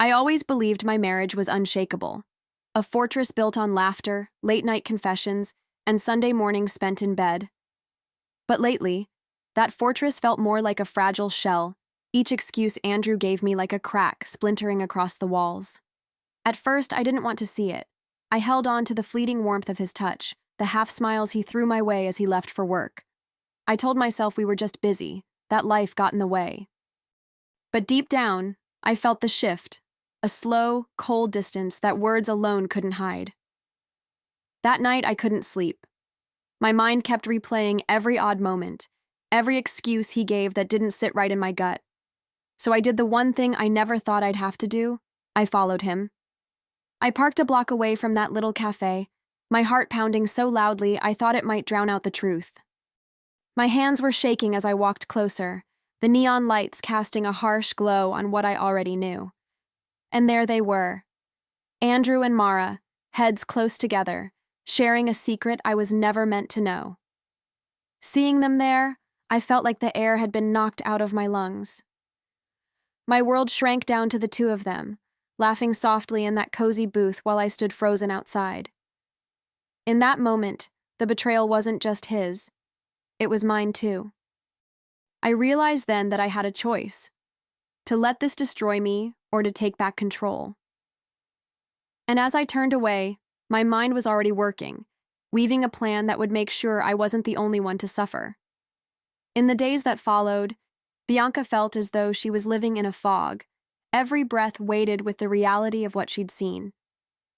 I always believed my marriage was unshakable, a fortress built on laughter, late-night confessions, and Sunday mornings spent in bed. But lately, that fortress felt more like a fragile shell, each excuse Andrew gave me like a crack splintering across the walls. At first, I didn't want to see it. I held on to the fleeting warmth of his touch, the half-smiles he threw my way as he left for work. I told myself we were just busy, that life got in the way. But deep down, I felt the shift, a slow, cold distance that words alone couldn't hide. That night, I couldn't sleep. My mind kept replaying every odd moment, every excuse he gave that didn't sit right in my gut. So I did the one thing I never thought I'd have to do. I followed him. I parked a block away from that little cafe, my heart pounding so loudly I thought it might drown out the truth. My hands were shaking as I walked closer, the neon lights casting a harsh glow on what I already knew. And there they were, Andrew and Mara, heads close together, sharing a secret I was never meant to know. Seeing them there, I felt like the air had been knocked out of my lungs. My world shrank down to the two of them, laughing softly in that cozy booth while I stood frozen outside. In that moment, the betrayal wasn't just his. It was mine too. I realized then that I had a choice, to let this destroy me or to take back control. And as I turned away, my mind was already working, weaving a plan that would make sure I wasn't the only one to suffer. In the days that followed, Bianca felt as though she was living in a fog, every breath weighted with the reality of what she'd seen.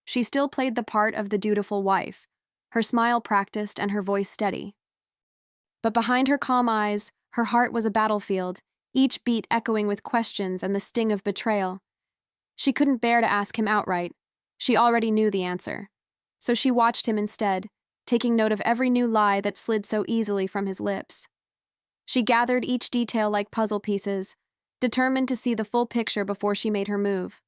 She still played the part of the dutiful wife, her smile practiced and her voice steady. But behind her calm eyes, her heart was a battlefield, each beat echoing with questions and the sting of betrayal. She couldn't bear to ask him outright. She already knew the answer. So she watched him instead, taking note of every new lie that slid so easily from his lips. She gathered each detail like puzzle pieces, determined to see the full picture before she made her move.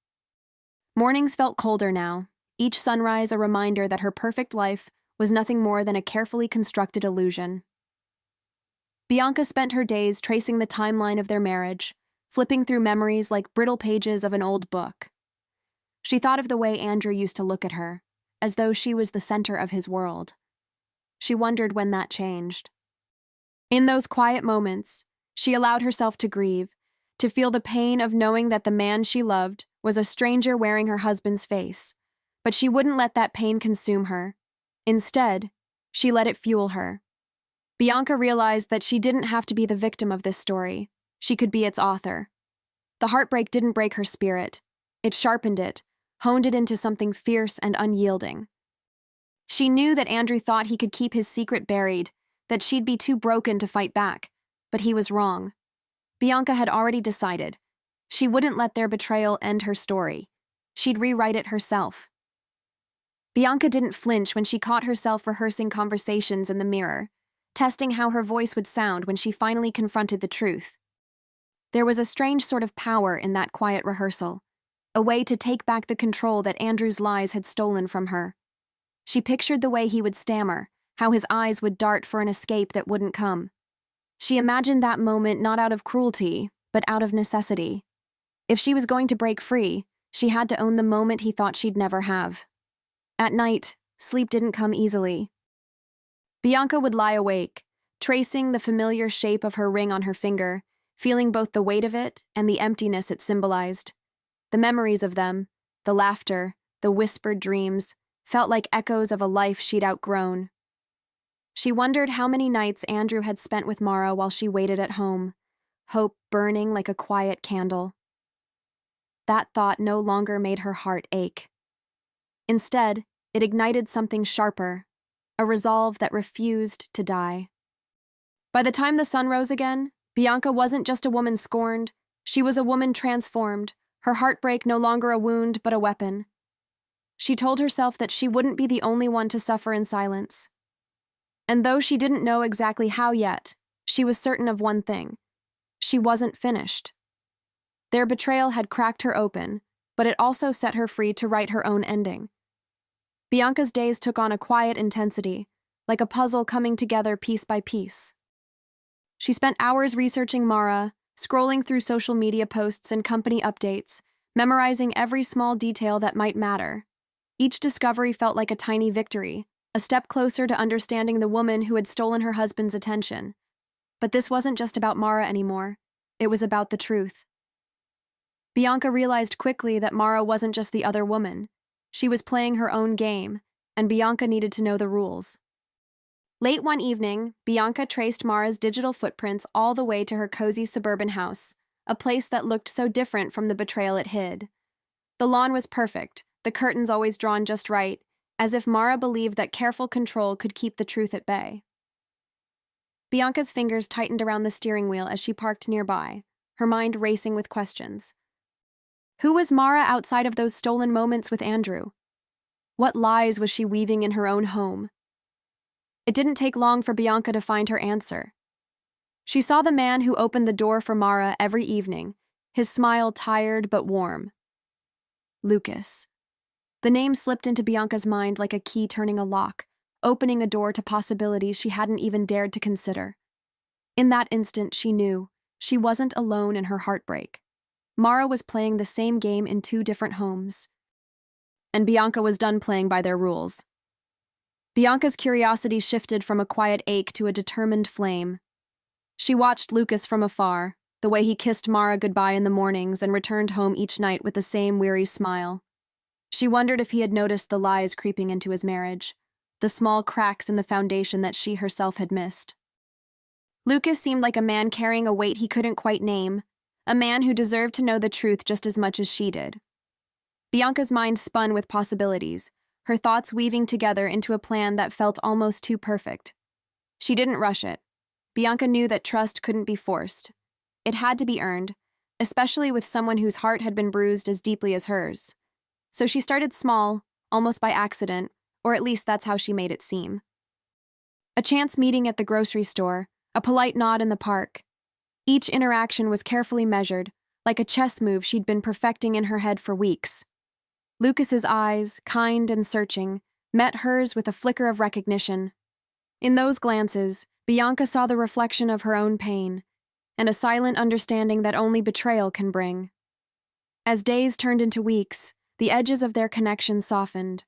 Mornings felt colder now, each sunrise a reminder that her perfect life was nothing more than a carefully constructed illusion. Bianca spent her days tracing the timeline of their marriage, flipping through memories like brittle pages of an old book. She thought of the way Andrew used to look at her, as though she was the center of his world. She wondered when that changed. In those quiet moments, she allowed herself to grieve, to feel the pain of knowing that the man she loved was a stranger wearing her husband's face. But she wouldn't let that pain consume her. Instead, she let it fuel her. Bianca realized that she didn't have to be the victim of this story. She could be its author. The heartbreak didn't break her spirit. It sharpened it, honed it into something fierce and unyielding. She knew that Andrew thought he could keep his secret buried, that she'd be too broken to fight back, but he was wrong. Bianca had already decided. She wouldn't let their betrayal end her story. She'd rewrite it herself. Bianca didn't flinch when she caught herself rehearsing conversations in the mirror, testing how her voice would sound when she finally confronted the truth. There was a strange sort of power in that quiet rehearsal, a way to take back the control that Andrew's lies had stolen from her. She pictured the way he would stammer, how his eyes would dart for an escape that wouldn't come. She imagined that moment not out of cruelty, but out of necessity. If she was going to break free, she had to own the moment he thought she'd never have. At night, sleep didn't come easily. Bianca would lie awake, tracing the familiar shape of her ring on her finger, feeling both the weight of it and the emptiness it symbolized. The memories of them, the laughter, the whispered dreams, felt like echoes of a life she'd outgrown. She wondered how many nights Andrew had spent with Mara while she waited at home, hope burning like a quiet candle. That thought no longer made her heart ache. Instead, it ignited something sharper, a resolve that refused to die. By the time the sun rose again, Bianca wasn't just a woman scorned, she was a woman transformed, her heartbreak no longer a wound but a weapon. She told herself that she wouldn't be the only one to suffer in silence. And though she didn't know exactly how yet, she was certain of one thing. She wasn't finished. Their betrayal had cracked her open, but it also set her free to write her own ending. Bianca's days took on a quiet intensity, like a puzzle coming together piece by piece. She spent hours researching Mara, scrolling through social media posts and company updates, memorizing every small detail that might matter. Each discovery felt like a tiny victory, a step closer to understanding the woman who had stolen her husband's attention. But this wasn't just about Mara anymore. It was about the truth. Bianca realized quickly that Mara wasn't just the other woman. She was playing her own game, and Bianca needed to know the rules. Late one evening, Bianca traced Mara's digital footprints all the way to her cozy suburban house, a place that looked so different from the betrayal it hid. The lawn was perfect, the curtains always drawn just right, as if Mara believed that careful control could keep the truth at bay. Bianca's fingers tightened around the steering wheel as she parked nearby, her mind racing with questions. Who was Mara outside of those stolen moments with Andrew? What lies was she weaving in her own home? It didn't take long for Bianca to find her answer. She saw the man who opened the door for Mara every evening, his smile tired but warm. Lucas. The name slipped into Bianca's mind like a key turning a lock, opening a door to possibilities she hadn't even dared to consider. In that instant, she knew she wasn't alone in her heartbreak. Mara was playing the same game in two different homes, and Bianca was done playing by their rules. Bianca's curiosity shifted from a quiet ache to a determined flame. She watched Lucas from afar, the way he kissed Mara goodbye in the mornings and returned home each night with the same weary smile. She wondered if he had noticed the lies creeping into his marriage, the small cracks in the foundation that she herself had missed. Lucas seemed like a man carrying a weight he couldn't quite name, a man who deserved to know the truth just as much as she did. Bianca's mind spun with possibilities, her thoughts weaving together into a plan that felt almost too perfect. She didn't rush it. Bianca knew that trust couldn't be forced. It had to be earned, especially with someone whose heart had been bruised as deeply as hers. So she started small, almost by accident, or at least that's how she made it seem. A chance meeting at the grocery store, a polite nod in the park. Each interaction was carefully measured, like a chess move she'd been perfecting in her head for weeks. Lucas's eyes, kind and searching, met hers with a flicker of recognition. In those glances, Bianca saw the reflection of her own pain, and a silent understanding that only betrayal can bring. As days turned into weeks, the edges of their connection softened.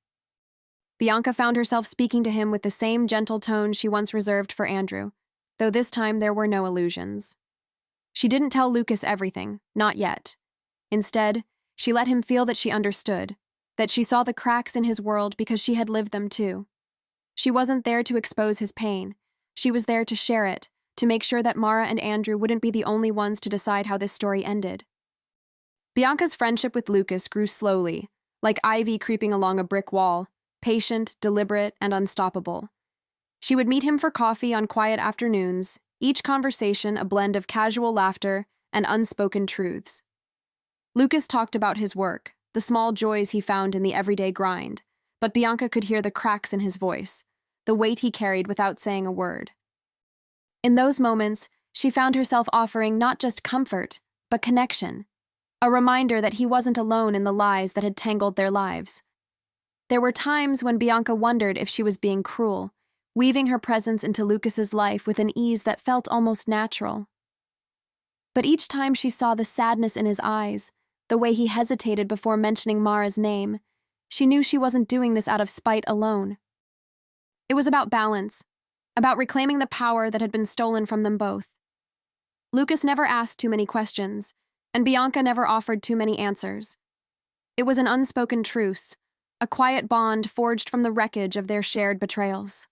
Bianca found herself speaking to him with the same gentle tone she once reserved for Andrew, though this time there were no illusions. She didn't tell Lucas everything, not yet. Instead, she let him feel that she understood, that she saw the cracks in his world because she had lived them too. She wasn't there to expose his pain. She was there to share it, to make sure that Mara and Andrew wouldn't be the only ones to decide how this story ended. Bianca's friendship with Lucas grew slowly, like ivy creeping along a brick wall, patient, deliberate, and unstoppable. She would meet him for coffee on quiet afternoons, each conversation a blend of casual laughter and unspoken truths. Lucas talked about his work, the small joys he found in the everyday grind, but Bianca could hear the cracks in his voice, the weight he carried without saying a word. In those moments, she found herself offering not just comfort, but connection, a reminder that he wasn't alone in the lies that had tangled their lives. There were times when Bianca wondered if she was being cruel, weaving her presence into Lucas's life with an ease that felt almost natural. But each time she saw the sadness in his eyes, the way he hesitated before mentioning Mara's name, she knew she wasn't doing this out of spite alone. It was about balance, about reclaiming the power that had been stolen from them both. Lucas never asked too many questions, and Bianca never offered too many answers. It was an unspoken truce, a quiet bond forged from the wreckage of their shared betrayals.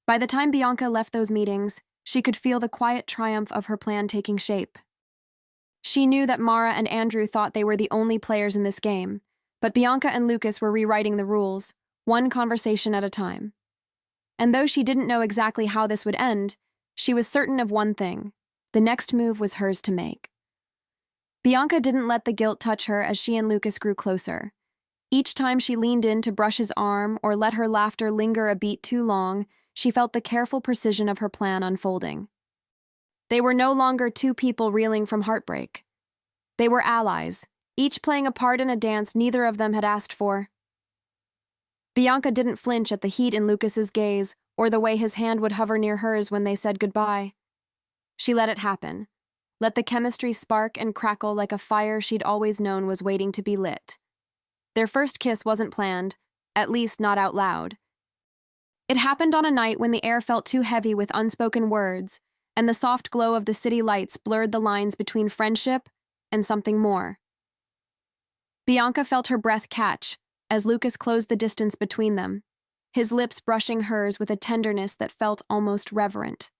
By the time Bianca left those meetings, she could feel the quiet triumph of her plan taking shape. She knew that Mara and Andrew thought they were the only players in this game, but Bianca and Lucas were rewriting the rules, one conversation at a time. And though she didn't know exactly how this would end, she was certain of one thing: the next move was hers to make. Bianca didn't let the guilt touch her as she and Lucas grew closer. Each time she leaned in to brush his arm or let her laughter linger a beat too long, she felt the careful precision of her plan unfolding. They were no longer two people reeling from heartbreak. They were allies, each playing a part in a dance neither of them had asked for. Bianca didn't flinch at the heat in Lucas's gaze or the way his hand would hover near hers when they said goodbye. She let it happen, let the chemistry spark and crackle like a fire she'd always known was waiting to be lit. Their first kiss wasn't planned, at least not out loud. It happened on a night when the air felt too heavy with unspoken words, and the soft glow of the city lights blurred the lines between friendship and something more. Bianca felt her breath catch as Lucas closed the distance between them, his lips brushing hers with a tenderness that felt almost reverent.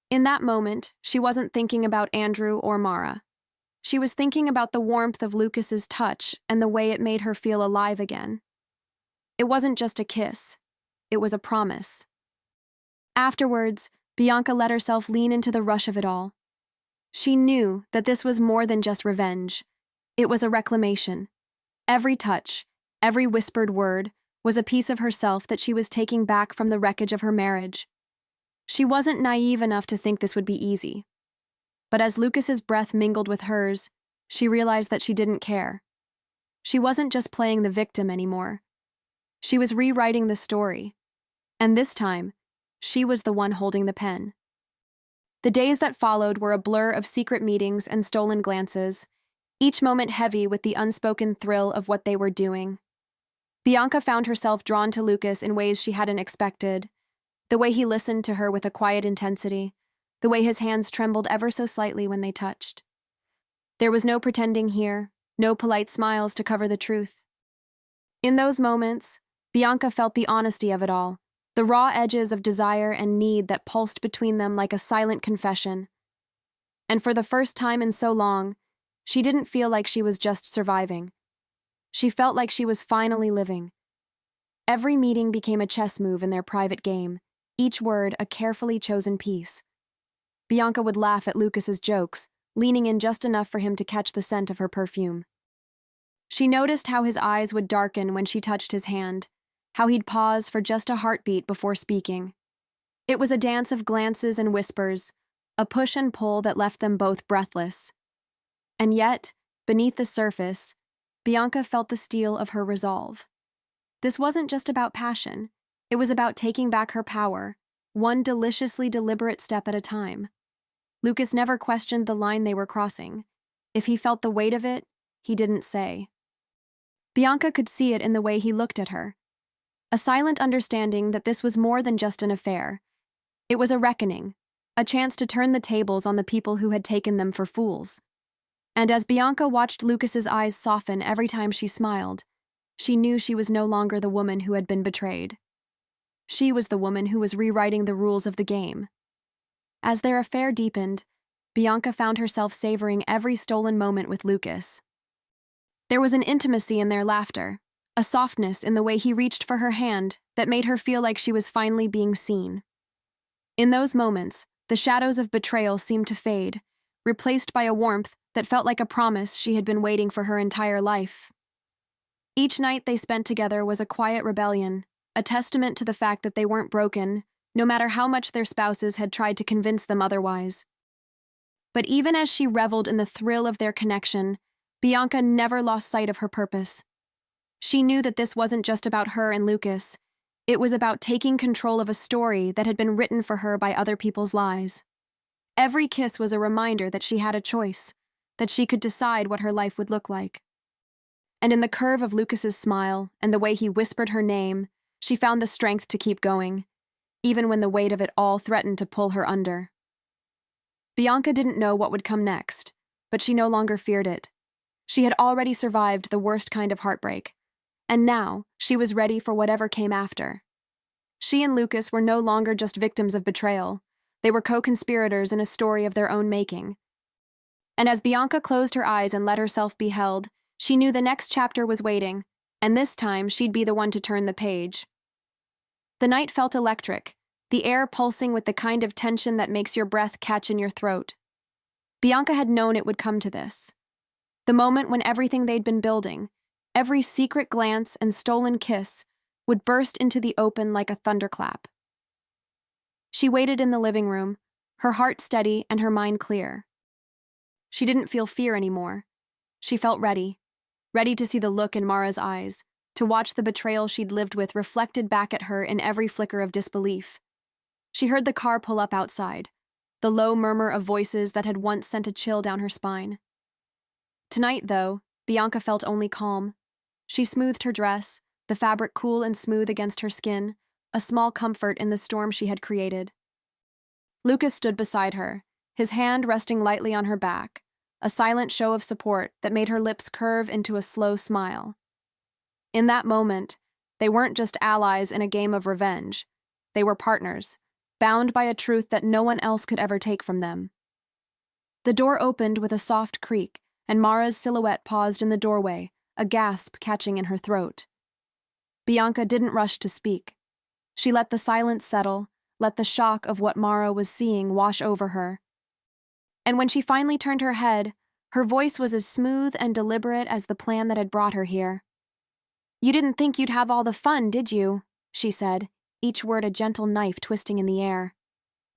In that moment, she wasn't thinking about Andrew or Mara. She was thinking about the warmth of Lucas's touch and the way it made her feel alive again. It wasn't just a kiss. It was a promise. Afterwards, Bianca let herself lean into the rush of it all. She knew that this was more than just revenge. It was a reclamation. Every touch, every whispered word, was a piece of herself that she was taking back from the wreckage of her marriage. She wasn't naive enough to think this would be easy. But as Lucas's breath mingled with hers, she realized that she didn't care. She wasn't just playing the victim anymore. She was rewriting the story. And this time, she was the one holding the pen. The days that followed were a blur of secret meetings and stolen glances, each moment heavy with the unspoken thrill of what they were doing. Bianca found herself drawn to Lucas in ways she hadn't expected, the way he listened to her with a quiet intensity, the way his hands trembled ever so slightly when they touched. There was no pretending here, no polite smiles to cover the truth. In those moments, Bianca felt the honesty of it all, the raw edges of desire and need that pulsed between them like a silent confession. And for the first time in so long, she didn't feel like she was just surviving. She felt like she was finally living. Every meeting became a chess move in their private game, each word a carefully chosen piece. Bianca would laugh at Lucas's jokes, leaning in just enough for him to catch the scent of her perfume. She noticed how his eyes would darken when she touched his hand, how he'd pause for just a heartbeat before speaking. It was a dance of glances and whispers, a push and pull that left them both breathless. And yet, beneath the surface, Bianca felt the steel of her resolve. This wasn't just about passion. It was about taking back her power, one deliciously deliberate step at a time. Lucas never questioned the line they were crossing. If he felt the weight of it, he didn't say. Bianca could see it in the way he looked at her. A silent understanding that this was more than just an affair. It was a reckoning, a chance to turn the tables on the people who had taken them for fools. And as Bianca watched Lucas's eyes soften every time she smiled, she knew she was no longer the woman who had been betrayed. She was the woman who was rewriting the rules of the game. As their affair deepened, Bianca found herself savoring every stolen moment with Lucas. There was an intimacy in their laughter, a softness in the way he reached for her hand that made her feel like she was finally being seen. In those moments, the shadows of betrayal seemed to fade, replaced by a warmth that felt like a promise she had been waiting for her entire life. Each night they spent together was a quiet rebellion, a testament to the fact that they weren't broken, no matter how much their spouses had tried to convince them otherwise. But even as she reveled in the thrill of their connection, Bianca never lost sight of her purpose. She knew that this wasn't just about her and Lucas. It was about taking control of a story that had been written for her by other people's lies. Every kiss was a reminder that she had a choice, that she could decide what her life would look like. And in the curve of Lucas's smile and the way he whispered her name, she found the strength to keep going, even when the weight of it all threatened to pull her under. Bianca didn't know what would come next, but she no longer feared it. She had already survived the worst kind of heartbreak, and now she was ready for whatever came after. She and Lucas were no longer just victims of betrayal. They were co-conspirators in a story of their own making. And as Bianca closed her eyes and let herself be held, she knew the next chapter was waiting, and this time she'd be the one to turn the page. The night felt electric, the air pulsing with the kind of tension that makes your breath catch in your throat. Bianca had known it would come to this. The moment when everything they'd been building, every secret glance and stolen kiss, would burst into the open like a thunderclap. She waited in the living room, her heart steady and her mind clear. She didn't feel fear anymore. She felt ready to see the look in Mara's eyes, to watch the betrayal she'd lived with reflected back at her in every flicker of disbelief. She heard the car pull up outside, the low murmur of voices that had once sent a chill down her spine. Tonight, though, Bianca felt only calm. She smoothed her dress, the fabric cool and smooth against her skin, a small comfort in the storm she had created. Lucas stood beside her, his hand resting lightly on her back, a silent show of support that made her lips curve into a slow smile. In that moment, they weren't just allies in a game of revenge. They were partners, bound by a truth that no one else could ever take from them. The door opened with a soft creak, and Mara's silhouette paused in the doorway, a gasp catching in her throat. Bianca didn't rush to speak. She let the silence settle, let the shock of what Mara was seeing wash over her. And when she finally turned her head, her voice was as smooth and deliberate as the plan that had brought her here. "You didn't think you'd have all the fun, did you?" she said, each word a gentle knife twisting in the air.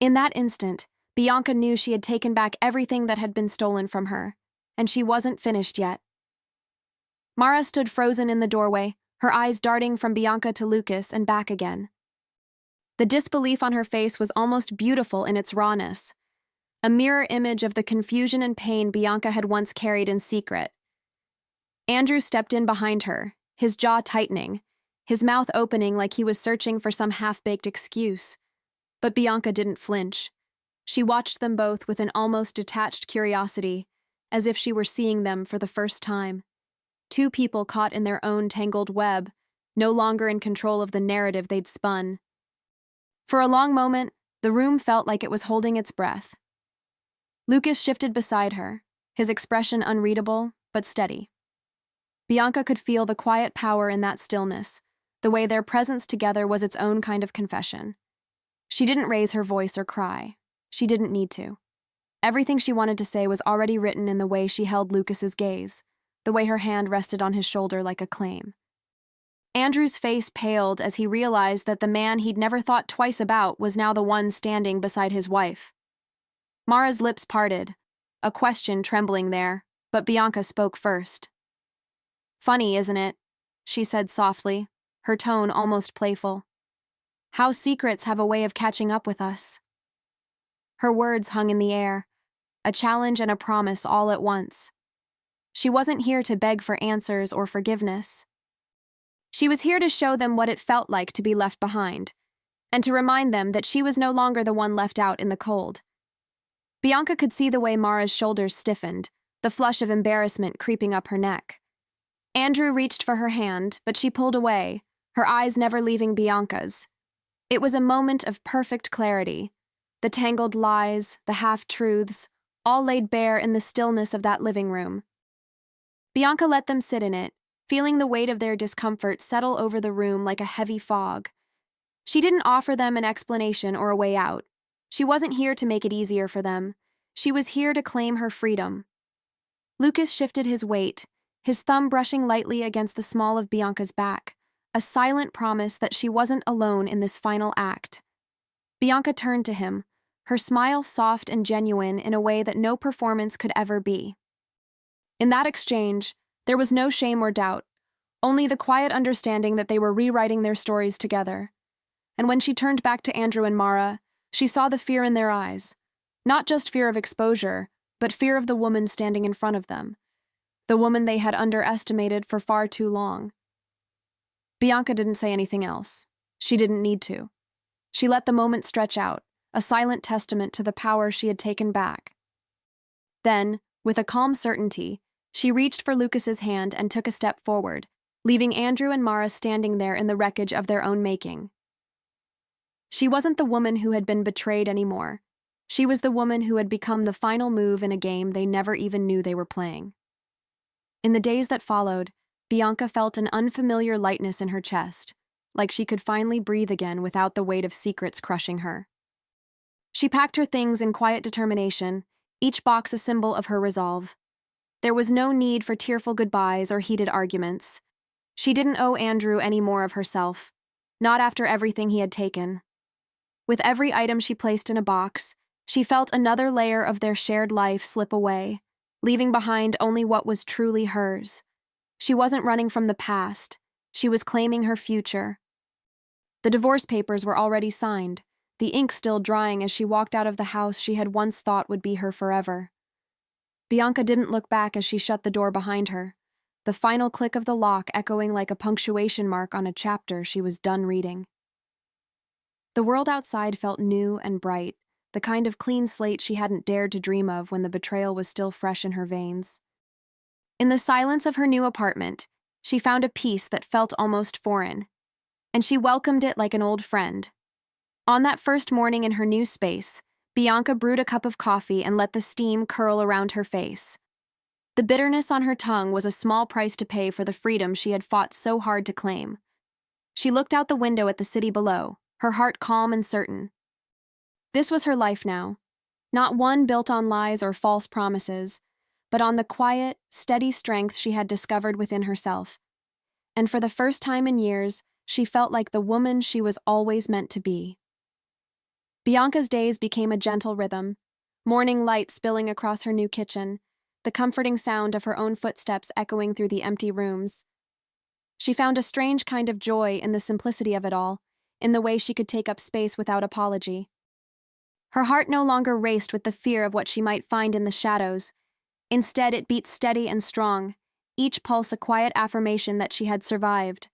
In that instant, Bianca knew she had taken back everything that had been stolen from her, and she wasn't finished yet. Mara stood frozen in the doorway, her eyes darting from Bianca to Lucas and back again. The disbelief on her face was almost beautiful in its rawness, a mirror image of the confusion and pain Bianca had once carried in secret. Andrew stepped in behind her, his jaw tightening, his mouth opening like he was searching for some half-baked excuse. But Bianca didn't flinch. She watched them both with an almost detached curiosity, as if she were seeing them for the first time. Two people caught in their own tangled web, no longer in control of the narrative they'd spun. For a long moment, the room felt like it was holding its breath. Lucas shifted beside her, his expression unreadable, but steady. Bianca could feel the quiet power in that stillness, the way their presence together was its own kind of confession. She didn't raise her voice or cry. She didn't need to. Everything she wanted to say was already written in the way she held Lucas's gaze, the way her hand rested on his shoulder like a claim. Andrew's face paled as he realized that the man he'd never thought twice about was now the one standing beside his wife. Mara's lips parted, a question trembling there, but Bianca spoke first. "Funny, isn't it?" she said softly, her tone almost playful. "How secrets have a way of catching up with us." Her words hung in the air, a challenge and a promise all at once. She wasn't here to beg for answers or forgiveness. She was here to show them what it felt like to be left behind, and to remind them that she was no longer the one left out in the cold. Bianca could see the way Mara's shoulders stiffened, the flush of embarrassment creeping up her neck. Andrew reached for her hand, but she pulled away, her eyes never leaving Bianca's. It was a moment of perfect clarity. The tangled lies, the half-truths, all laid bare in the stillness of that living room. Bianca let them sit in it, feeling the weight of their discomfort settle over the room like a heavy fog. She didn't offer them an explanation or a way out. She wasn't here to make it easier for them. She was here to claim her freedom. Lucas shifted his weight, his thumb brushing lightly against the small of Bianca's back, a silent promise that she wasn't alone in this final act. Bianca turned to him, her smile soft and genuine in a way that no performance could ever be. In that exchange, there was no shame or doubt, only the quiet understanding that they were rewriting their stories together. And when she turned back to Andrew and Mara, she saw the fear in their eyes. Not just fear of exposure, but fear of the woman standing in front of them. The woman they had underestimated for far too long. Bianca didn't say anything else. She didn't need to. She let the moment stretch out, a silent testament to the power she had taken back. Then, with a calm certainty, she reached for Lucas's hand and took a step forward, leaving Andrew and Mara standing there in the wreckage of their own making. She wasn't the woman who had been betrayed anymore. She was the woman who had become the final move in a game they never even knew they were playing. In the days that followed, Bianca felt an unfamiliar lightness in her chest, like she could finally breathe again without the weight of secrets crushing her. She packed her things in quiet determination, each box a symbol of her resolve. There was no need for tearful goodbyes or heated arguments. She didn't owe Andrew any more of herself, not after everything he had taken. With every item she placed in a box, she felt another layer of their shared life slip away, leaving behind only what was truly hers. She wasn't running from the past. She was claiming her future. The divorce papers were already signed, the ink still drying as she walked out of the house she had once thought would be her forever. Bianca didn't look back as she shut the door behind her, the final click of the lock echoing like a punctuation mark on a chapter she was done reading. The world outside felt new and bright, the kind of clean slate she hadn't dared to dream of when the betrayal was still fresh in her veins. In the silence of her new apartment, she found a peace that felt almost foreign, and she welcomed it like an old friend. On that first morning in her new space, Bianca brewed a cup of coffee and let the steam curl around her face. The bitterness on her tongue was a small price to pay for the freedom she had fought so hard to claim. She looked out the window at the city below, her heart calm and certain. This was her life now, not one built on lies or false promises, but on the quiet, steady strength she had discovered within herself. And for the first time in years, she felt like the woman she was always meant to be. Bianca's days became a gentle rhythm, morning light spilling across her new kitchen, the comforting sound of her own footsteps echoing through the empty rooms. She found a strange kind of joy in the simplicity of it all, in the way she could take up space without apology. Her heart no longer raced with the fear of what she might find in the shadows. Instead, it beat steady and strong, each pulse a quiet affirmation that she had survived.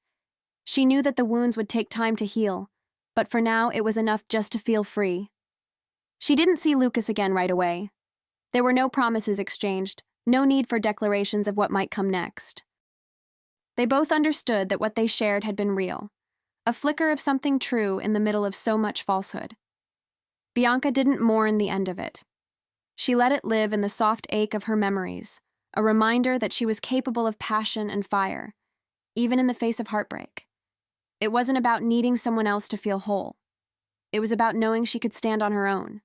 She knew that the wounds would take time to heal, but for now it was enough just to feel free. She didn't see Lucas again right away. There were no promises exchanged, no need for declarations of what might come next. They both understood that what they shared had been real, a flicker of something true in the middle of so much falsehood. Bianca didn't mourn the end of it. She let it live in the soft ache of her memories, a reminder that she was capable of passion and fire, even in the face of heartbreak. It wasn't about needing someone else to feel whole. It was about knowing she could stand on her own.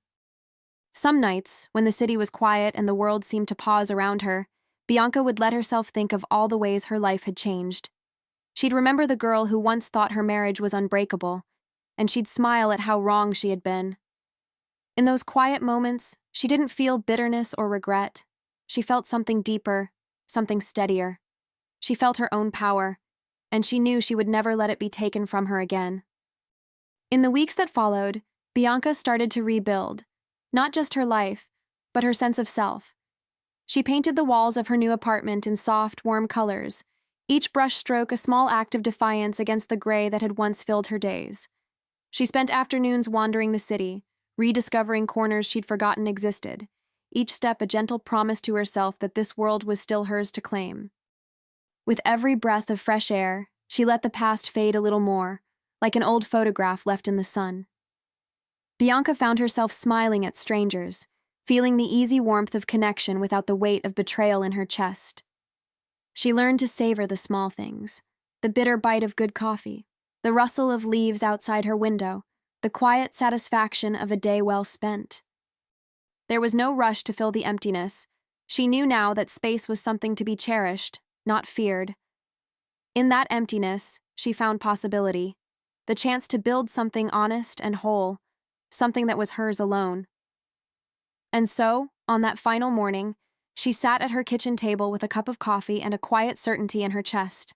Some nights, when the city was quiet and the world seemed to pause around her, Bianca would let herself think of all the ways her life had changed. She'd remember the girl who once thought her marriage was unbreakable, and she'd smile at how wrong she had been. In those quiet moments, she didn't feel bitterness or regret. She felt something deeper, something steadier. She felt her own power, and she knew she would never let it be taken from her again. In the weeks that followed, Bianca started to rebuild, not just her life, but her sense of self. She painted the walls of her new apartment in soft, warm colors, each brush stroke a small act of defiance against the gray that had once filled her days. She spent afternoons wandering the city, rediscovering corners she'd forgotten existed, each step a gentle promise to herself that this world was still hers to claim. With every breath of fresh air, she let the past fade a little more, like an old photograph left in the sun. Bianca found herself smiling at strangers, feeling the easy warmth of connection without the weight of betrayal in her chest. She learned to savor the small things, the bitter bite of good coffee, the rustle of leaves outside her window, the quiet satisfaction of a day well spent. There was no rush to fill the emptiness. She knew now that space was something to be cherished, not feared. In that emptiness, she found possibility, the chance to build something honest and whole, something that was hers alone. And so, on that final morning, she sat at her kitchen table with a cup of coffee and a quiet certainty in her chest.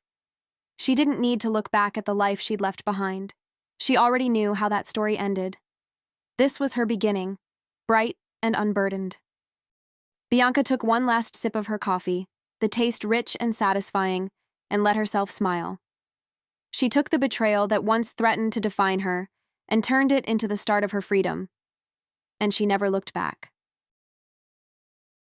She didn't need to look back at the life she'd left behind. She already knew how that story ended. This was her beginning, bright and unburdened. Bianca took one last sip of her coffee, the taste rich and satisfying, and let herself smile. She took the betrayal that once threatened to define her and turned it into the start of her freedom. And she never looked back.